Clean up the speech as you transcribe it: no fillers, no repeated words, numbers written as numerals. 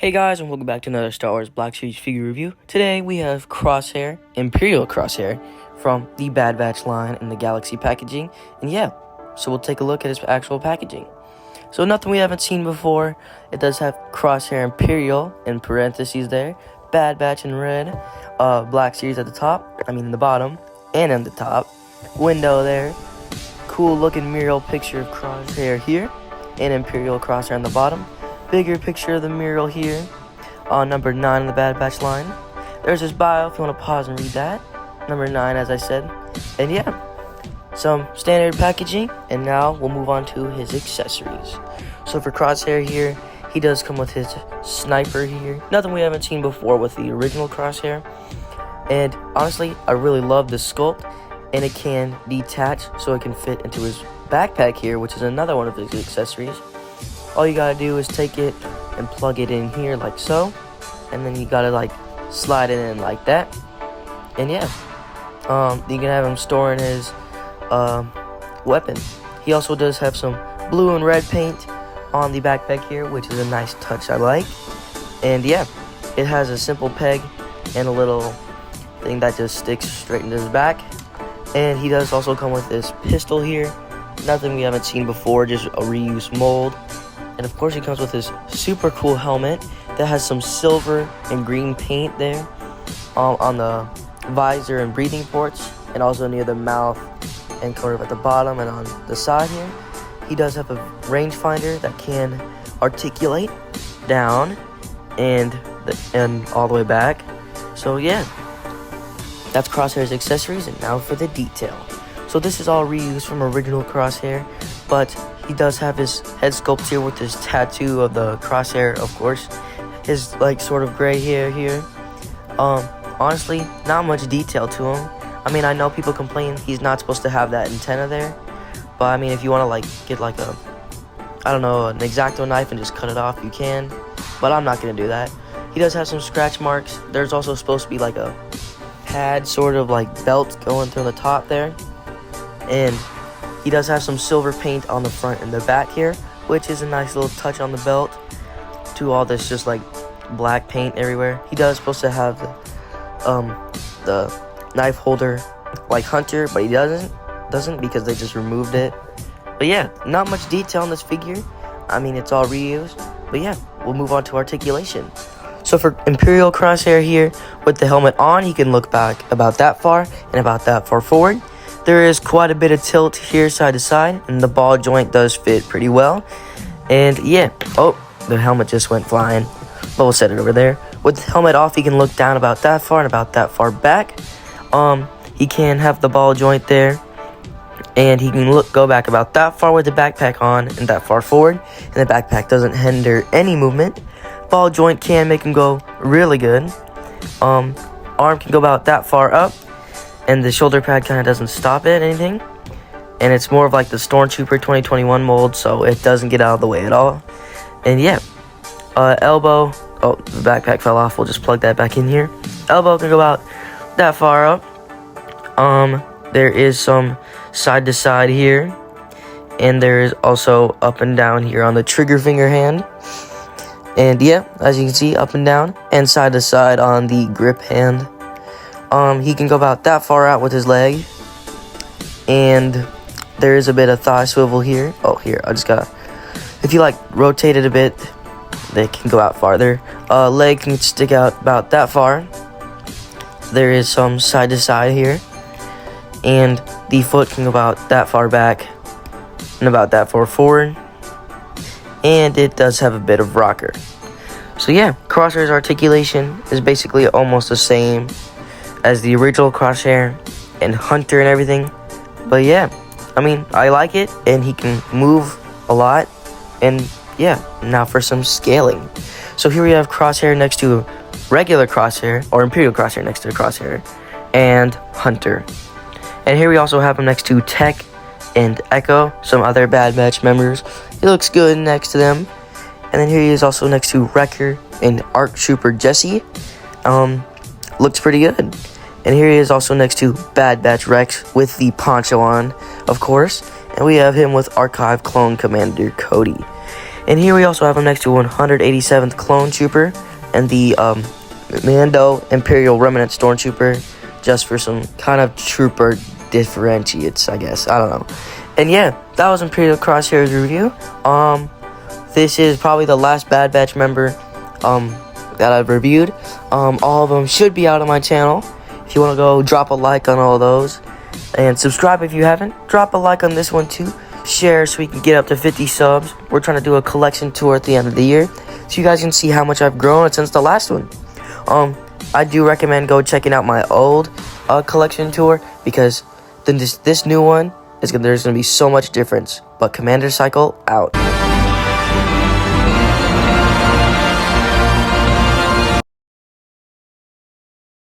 Hey guys, and welcome back to another Star Wars Black Series figure review. Today we have Crosshair, Imperial Crosshair, from the Bad Batch line in the Galaxy packaging. And yeah, so we'll take a look at his actual packaging. So nothing we haven't seen before. It does have Crosshair Imperial in parentheses there, Bad Batch in red, Black Series at the top, in the bottom, and in the top. Window there, cool looking mural picture of Crosshair here, and Imperial Crosshair on the bottom. Bigger picture of the mural here on number 9 in the Bad Batch line. There's his bio if you want to pause and read that. Number 9, as I said. And yeah, some standard packaging. And now we'll move on to his accessories. So for Crosshair here, he does come with his sniper here. Nothing we haven't seen before with the original Crosshair. And honestly, I really love the sculpt. And it can detach so it can fit into his backpack here, which is another one of his accessories. All you gotta do is take it and plug it in here like so, and then you gotta slide it in like that. And yeah, you can have him storing his weapon. He also does have some blue and red paint on the backpack here, which is a nice touch I like. And yeah, it has a simple peg and a little thing that just sticks straight into his back. And he does also come with this pistol here. Nothing we haven't seen before, just a reuse mold. And of course he comes with this super cool helmet that has some silver and green paint there on the visor and breathing ports, and also near the mouth and corner at the bottom and on the side here. He does have a rangefinder that can articulate down and all the way back. So yeah, that's Crosshair's accessories, and now for the detail. So this is all reused from original Crosshair, but he does have his head sculpt here with his tattoo of the Crosshair, of course. His sort of gray hair here. Honestly, not much detail to him. I know people complain he's not supposed to have that antenna there, but if you want to get an X-Acto knife and just cut it off, you can. But I'm not gonna do that. He does have some scratch marks. There's also supposed to be a pad sort of belt going through the top there. And he does have some silver paint on the front and the back here, which is a nice little touch on the belt to all this just black paint everywhere. He does supposed to have the knife holder like Hunter, but he doesn't because they just removed it. But yeah, not much detail on this figure. It's all reused. But yeah, we'll move on to articulation. So for Imperial Crosshair here, with the helmet on, he can look back about that far and about that far forward. There is quite a bit of tilt here side to side, and the ball joint does fit pretty well. And yeah, the helmet just went flying, but we'll set it over there. With the helmet off, he can look down about that far and about that far back. He can have the ball joint there, and he can go back about that far with the backpack on and that far forward, and the backpack doesn't hinder any movement. Ball joint can make him go really good. Arm can go about that far up, and the shoulder pad kind of doesn't stop it anything. And it's more of the Stormtrooper 2021 mold, so it doesn't get out of the way at all. And yeah, elbow, the backpack fell off, we'll just plug that back in here. Elbow can go about that far up. There is some side to side here, and there is also up and down here on the trigger finger hand. And yeah, as you can see, up and down and side to side on the grip hand. He can go about that far out with his leg. And there is a bit of thigh swivel here. Here, I just gotta... If you rotate it a bit, they can go out farther. Leg can stick out about that far. There is some side to side here. And the foot can go about that far back and about that far forward. And it does have a bit of rocker. So yeah, Crosshair's articulation is basically almost the same as the original Crosshair and Hunter and everything. But yeah, I like it, and he can move a lot. And yeah, now for some scaling. So here we have Crosshair next to regular Crosshair, or Imperial Crosshair next to the Crosshair, and Hunter. And here we also have him next to Tech and Echo, some other Bad Batch members. He looks good next to them. And then here he is also next to Wrecker and ARC Trooper Jesse. Looks pretty good. And here he is also next to Bad Batch Rex with the poncho on, of course. And we have him with Archive Clone Commander Cody. And here we also have him next to 187th Clone Trooper and the Mando Imperial Remnant Stormtrooper, just for some kind of trooper differentiates, I guess. I don't know. And yeah, that was Imperial Crosshair's review. This is probably the last Bad Batch member that I've reviewed. All of them should be out on my channel. If you want to go drop a like on all those, and subscribe if you haven't. Drop a like on this one too. Share so we can get up to 50 subs. We're trying to do a collection tour at the end of the year, so you guys can see how much I've grown since the last one. I do recommend go checking out my old collection tour, because then this new one there's gonna be so much difference. But Commander Cycle out.